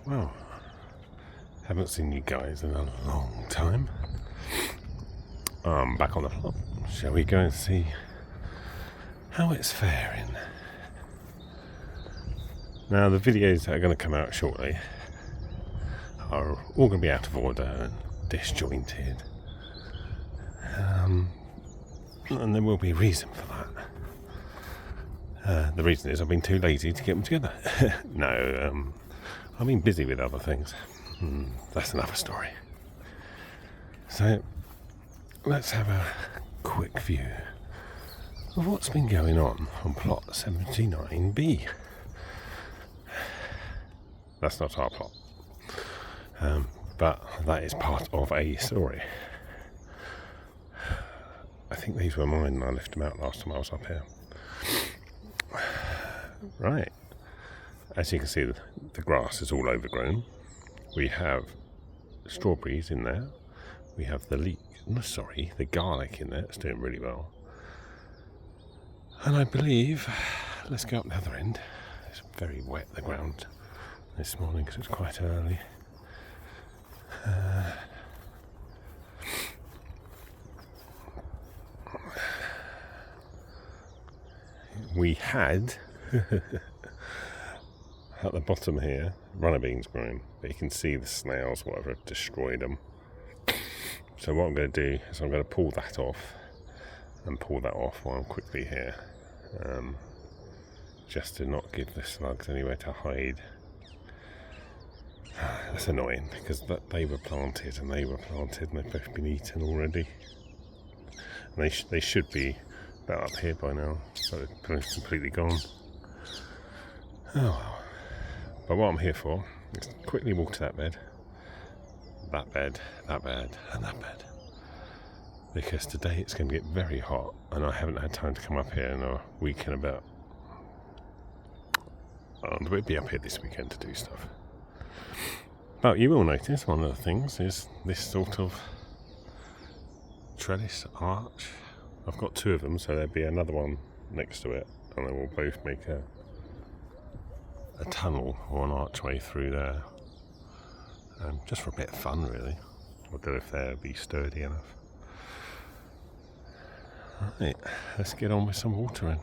Well, haven't seen you guys in a long time. I'm back on the plot. Shall we go and see how it's faring? Now, the videos that are going to come out shortly are all going to be out of order and disjointed. And there will be a reason for that. The reason is I've been too lazy to get them together. No, I've been busy with other things. That's another story. So, let's have a quick view of what's been going on plot 79B. That's not our plot, but that is part of a story. I think these were mine and I left them out last time I was up here. Right, as you can see, the grass is all overgrown. We have strawberries in there. We have the garlic in there. It's doing really well. And I believe, let's go up the other end. It's very wet, the ground, this morning because it's quite early. We had, at the bottom here, runner beans growing, but you can see the snails, whatever, have destroyed them. So what I'm going to do is I'm going to pull that off, and pull that off while I'm quickly here, just to not give the slugs anywhere to hide. That's annoying, because they were planted, and they've both been eaten already. And they should be about up here by now, but they're completely gone. Oh well. But what I'm here for is to quickly walk to that bed, and that bed. Because today it's going to get very hot, and I haven't had time to come up here in a week and a bit. And we'll be up here this weekend to do stuff. But you will notice one of the things is this sort of trellis arch. I've got two of them, so there'll be another one next to it, and they will both make a tunnel or an archway through there. Just for a bit of fun, really. I don't know if they'll be sturdy enough. Right, let's get on with some watering.